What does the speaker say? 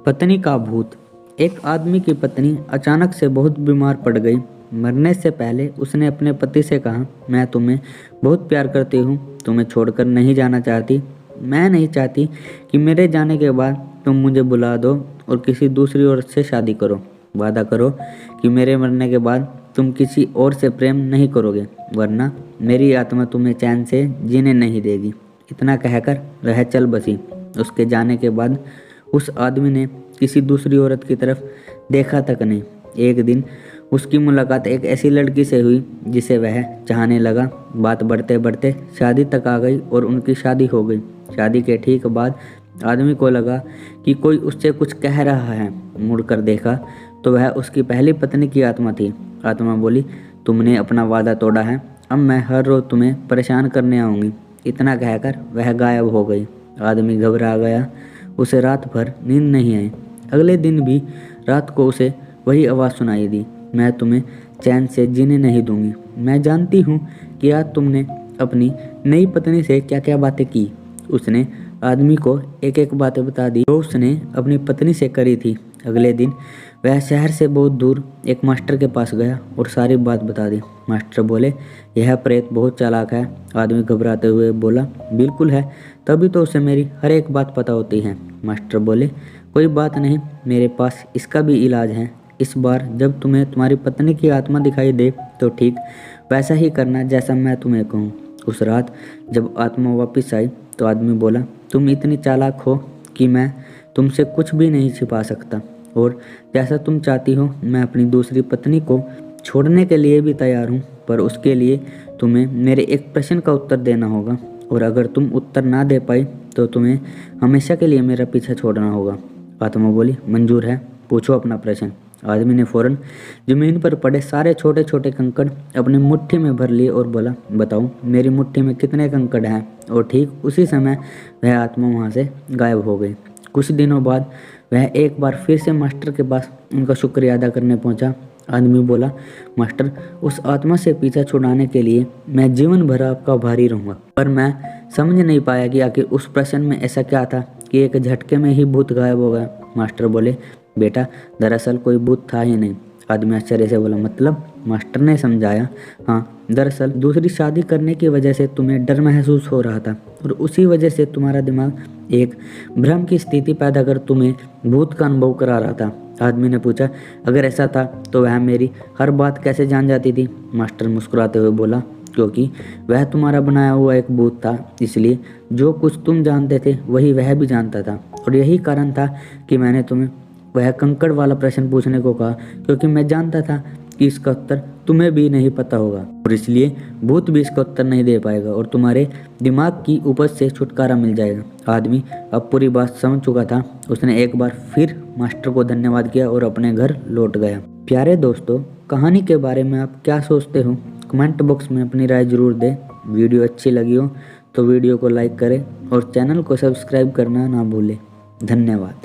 पत्नी का भूत। एक आदमी की पत्नी अचानक से बहुत बीमार पड़ गई। मरने से पहले उसने अपने पति से कहा, मैं तुम्हें बहुत प्यार करती हूँ, तुम्हें छोड़कर नहीं जाना चाहती। मैं नहीं चाहती कि मेरे जाने के बाद तुम मुझे बुला दो और किसी दूसरी औरत से शादी करो। वादा करो कि मेरे मरने के बाद तुम किसी और से प्रेम नहीं करोगे, वरना मेरी आत्मा तुम्हें चैन से जीने नहीं देगी। इतना कहकर वह चल बसी। उसके जाने के बाद उस आदमी ने किसी दूसरी औरत की तरफ देखा तक नहीं। एक दिन उसकी मुलाकात एक ऐसी लड़की से हुई जिसे वह चाहने लगा। बात बढ़ते बढ़ते शादी तक आ गई और उनकी शादी हो गई। शादी के ठीक बाद आदमी को लगा कि कोई उससे कुछ कह रहा है। मुड़कर देखा तो वह उसकी पहली पत्नी की आत्मा थी। आत्मा बोली, तुमने अपना वादा तोड़ा है, अब मैं हर रोज तुम्हें परेशान करने आऊँगी। इतना कहकर वह गायब हो गई। आदमी घबरा गया। उसे रात भर नींद नहीं आई। अगले दिन भी रात को उसे वही आवाज़ सुनाई दी, मैं तुम्हें चैन से जीने नहीं दूंगी। मैं जानती हूँ कि आज तुमने अपनी नई पत्नी से क्या क्या बातें की। उसने आदमी को एक एक बातें बता दी जो उसने अपनी पत्नी से करी थी। अगले दिन वह शहर से बहुत दूर एक मास्टर के पास गया और सारी बात बता दी। मास्टर बोले, यह प्रेत बहुत चालाक है। आदमी घबराते हुए बोला, बिल्कुल है, तभी तो उसे मेरी हर एक बात पता होती है। मास्टर बोले, कोई बात नहीं, मेरे पास इसका भी इलाज है। इस बार जब तुम्हें तुम्हारी पत्नी की आत्मा दिखाई दे तो ठीक वैसा ही करना जैसा मैं तुम्हें कहूँ। उस रात जब आत्मा वापस आई तो आदमी बोला, तुम इतनी चालाक हो कि मैं तुमसे कुछ भी नहीं छिपा सकता, और जैसा तुम चाहती हो मैं अपनी दूसरी पत्नी को छोड़ने के लिए भी तैयार हूँ, पर उसके लिए तुम्हें मेरे एक प्रश्न का उत्तर देना होगा, और अगर तुम उत्तर ना दे पाई तो तुम्हें हमेशा के लिए मेरा पीछा छोड़ना होगा। आत्मा बोली, मंजूर है, पूछो अपना प्रश्न। आदमी ने फौरन जमीन पर पड़े सारे छोटे छोटे कंकड़ अपनी मुट्ठी में भर लिए और बोला, बताओ मेरी मुट्ठी में कितने कंकड़ हैं। और ठीक उसी समय वह आत्मा वहाँ से गायब हो गई। कुछ दिनों बाद वह एक बार फिर से मास्टर के पास उनका शुक्रिया अदा करने पहुंचा। आदमी बोला, मास्टर, उस आत्मा से पीछा छुड़ाने के लिए मैं जीवन भर आपका आभारी रहूँगा, पर मैं समझ नहीं पाया कि आखिर उस प्रश्न में ऐसा क्या था कि एक झटके में ही भूत गायब हो गया। मास्टर बोले, बेटा, दरअसल कोई भूत था ही नहीं। आदमी आश्चर्य से बोला, मतलब? मास्टर ने समझाया, हाँ, दरअसल दूसरी शादी करने की वजह से तुम्हें डर महसूस हो रहा था और उसी वजह से तुम्हारा दिमाग एक भ्रम की स्थिति पैदा कर तुम्हें भूत का अनुभव करा रहा था। आदमी ने पूछा, अगर ऐसा था तो वह मेरी हर बात कैसे जान जाती थी? मास्टर मुस्कुराते हुए बोला, क्योंकि वह तुम्हारा बनाया हुआ एक भूत था, इसलिए जो कुछ तुम जानते थे वही वह भी जानता था, और यही कारण था कि मैंने तुम्हें वह कंकड़ वाला प्रश्न पूछने को कहा, क्योंकि मैं जानता था कि इसका उत्तर तुम्हें भी नहीं पता होगा और इसलिए भूत भी इसका उत्तर नहीं दे पाएगा और तुम्हारे दिमाग की उपज से छुटकारा मिल जाएगा। आदमी अब पूरी बात समझ चुका था। उसने एक बार फिर मास्टर को धन्यवाद किया और अपने घर लौट गया। प्यारे दोस्तों, कहानी के बारे में आप क्या सोचते हो? कमेंट बॉक्स में अपनी राय जरूर दें। वीडियो अच्छी लगी हो तो वीडियो को लाइक करें और चैनल को सब्सक्राइब करना ना भूलें। धन्यवाद।